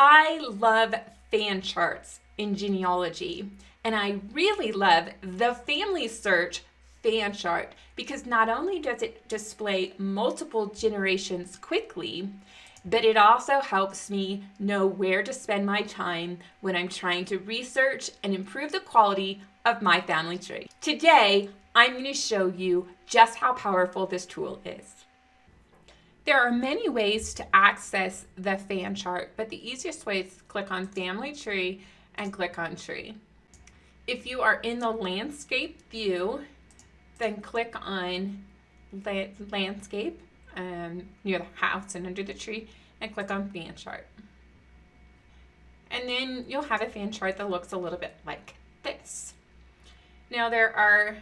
I love fan charts in genealogy, and I really love the FamilySearch fan chart because not only does it display multiple generations quickly, but it also helps me know where to spend my time when I'm trying to research and improve the quality of my family tree. Today, I'm going to show you just how powerful this tool is. There are many ways to access the fan chart, but the easiest way is to click on Family Tree and click on Tree. If you are in the landscape view, then click on Landscape near the house and under the tree and click on Fan Chart. And then you'll have a fan chart that looks a little bit like this. Now there are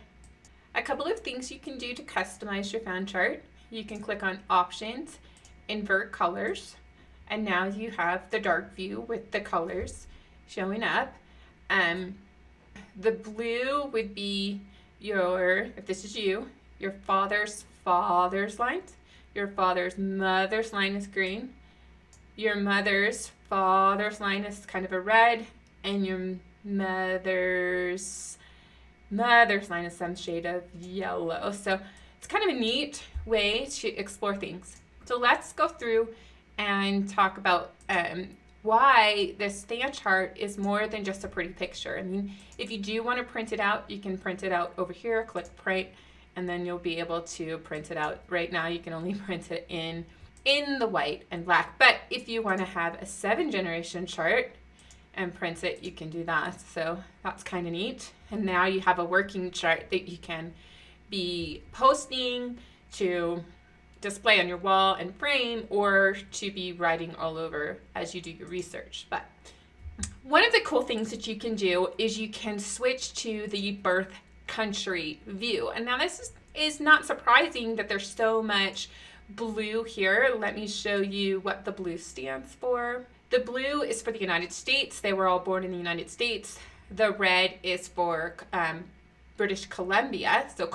a couple of things you can do to customize your fan chart. You can click on Options, Invert Colors, and now you have the dark view with the colors showing up. The blue would be if this is you, your father's line. Your father's mother's line is green. Your mother's father's line is kind of a red, and your mother's line is some shade of yellow. So it's kind of a neat way to explore things. So let's go through and talk about why this fan chart is more than just a pretty picture. I mean, if you do want to print it out, you can print it out over here, click print, and then you'll be able to print it out. Right now you can only print it in the white and black, but if you want to have a 7-generation chart and print it, you can do that. So that's kind of neat. And now you have a working chart that you can be posting to display on your wall and frame, or to be writing all over as you do your research. But one of the cool things that you can do is you can switch to the birth country view. And now this is not surprising that there's so much blue here. Let me show you what the blue stands for. The blue is for the United States. They were all born in the United States. The red is for British Columbia, so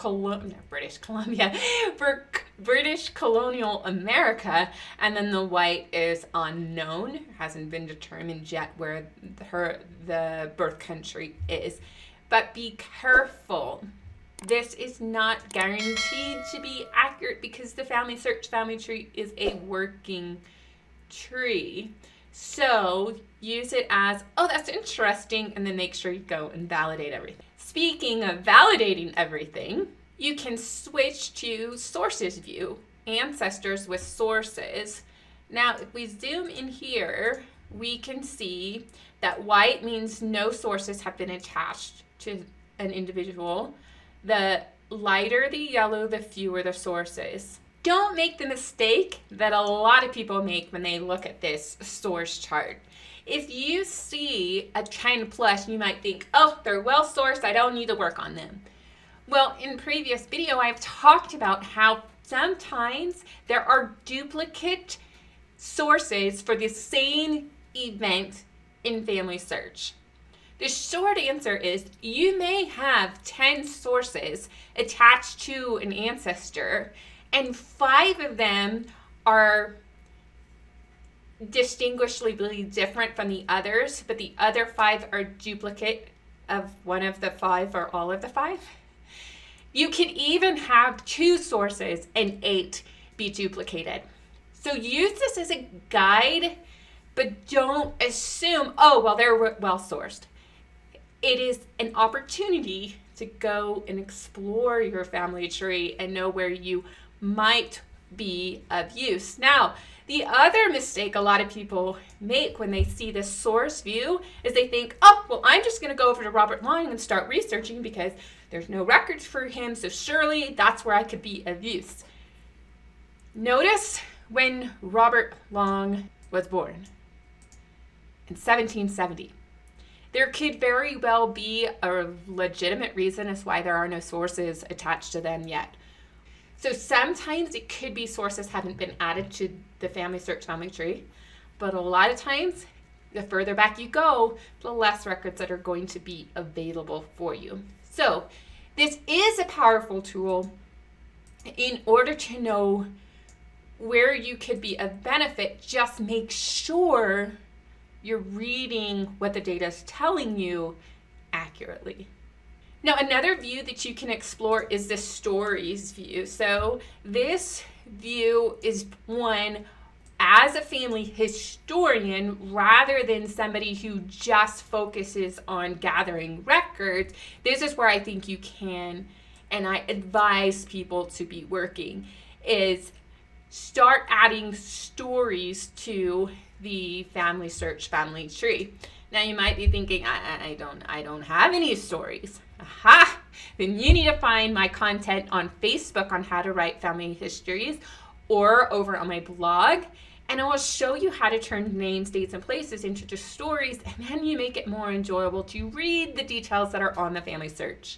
British Columbia, for British colonial America, and then the white is unknown. It hasn't been determined yet where the birth country is. But be careful. This is not guaranteed to be accurate because the FamilySearch family tree is a working tree. So use it as, oh, that's interesting, and then make sure you go and validate everything. Speaking of validating everything, you can switch to sources view, ancestors with sources. Now, if we zoom in here, we can see that white means no sources have been attached to an individual. The lighter the yellow, the fewer the sources. Don't make the mistake that a lot of people make when they look at this source chart. If you see a 10+, you might think, oh, they're well sourced, I don't need to work on them. Well, in previous video, I've talked about how sometimes there are duplicate sources for the same event in FamilySearch. The short answer is you may have 10 sources attached to an ancestor, and 5 of them are distinguishably different from the others, but the other 5 are duplicate of one of the 5 or all of the 5. You can even have 2 sources and 8 be duplicated. So use this as a guide, but don't assume, oh, well, they're well sourced. It is an opportunity to go and explore your family tree and know where you might be of use. Now, the other mistake a lot of people make when they see this source view is they think, oh, well, I'm just going to go over to Robert Long and start researching because there's no records for him, so surely that's where I could be of use. Notice when Robert Long was born in 1770. There could very well be a legitimate reason as why there are no sources attached to them yet. So sometimes it could be sources haven't been added to the FamilySearch family tree, but a lot of times, the further back you go, the less records that are going to be available for you. So this is a powerful tool in order to know where you could be of benefit. Just make sure you're reading what the data is telling you accurately. Now, another view that you can explore is the stories view. So this view is one as a family historian rather than somebody who just focuses on gathering records. This is where I think you can, and I advise people to be working, is start adding stories to the FamilySearch family tree. Now you might be thinking, I don't have any stories. Aha! Then you need to find my content on Facebook on how to write family histories or over on my blog. And I will show you how to turn names, dates, and places into just stories, and then you make it more enjoyable to read the details that are on the FamilySearch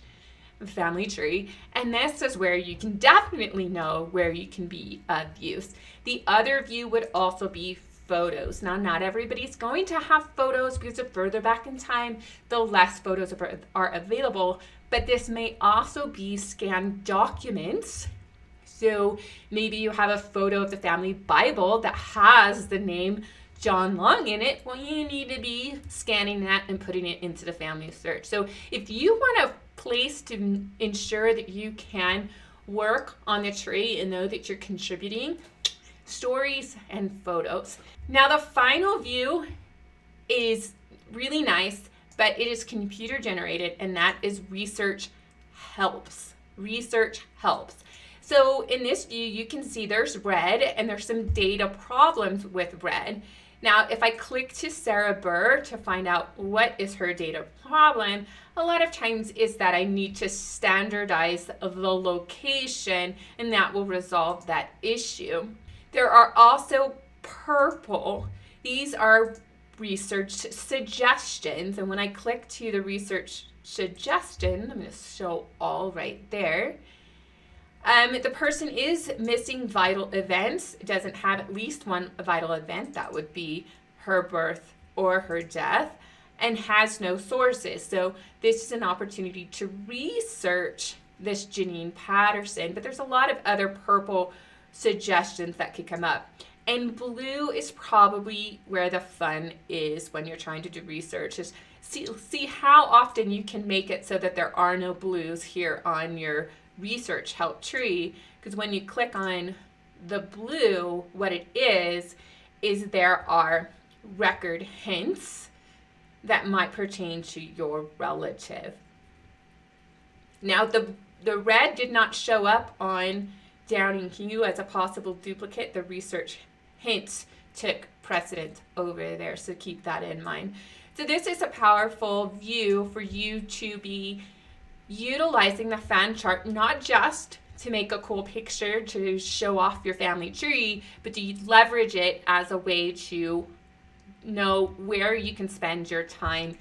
family tree. And this is where you can definitely know where you can be of use. The other view would also be photos. Now, not everybody's going to have photos because the further back in time, the less photos are available, but this may also be scanned documents. So maybe you have a photo of the family Bible that has the name John Long in it. Well, you need to be scanning that and putting it into the FamilySearch. So if you want a place to ensure that you can work on the tree and know that you're contributing, stories and photos. Now the final view is really nice, but it is computer generated, and that is research helps. Research helps. So in this view, you can see there's red and there's some data problems with red. Now, if I click to Sarah Burr to find out what is her data problem, a lot of times is that I need to standardize the location, and that will resolve that issue. There are also purple. These are research suggestions, and when I click to the research suggestion, I'm going to show all right there. The person is missing vital events, doesn't have at least one vital event, that would be her birth or her death, and has no sources. So this is an opportunity to research this Janine Patterson, but there's a lot of other purple suggestions that could come up. And blue is probably where the fun is when you're trying to do research, is see how often you can make it so that there are no blues here on your research help tree, because when you click on the blue, what it is there are record hints that might pertain to your relative. Now the red did not show up on Downing Hue as a possible duplicate. The research hints took precedence over there, so keep that in mind. So this is a powerful view for you to be utilizing the fan chart, not just to make a cool picture to show off your family tree, but to leverage it as a way to know where you can spend your time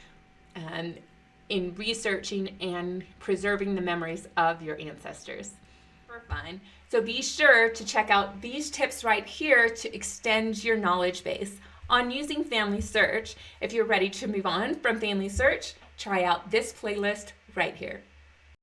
in researching and preserving the memories of your ancestors for fun. So be sure to check out these tips right here to extend your knowledge base on using FamilySearch. If you're ready to move on from FamilySearch, try out this playlist right here.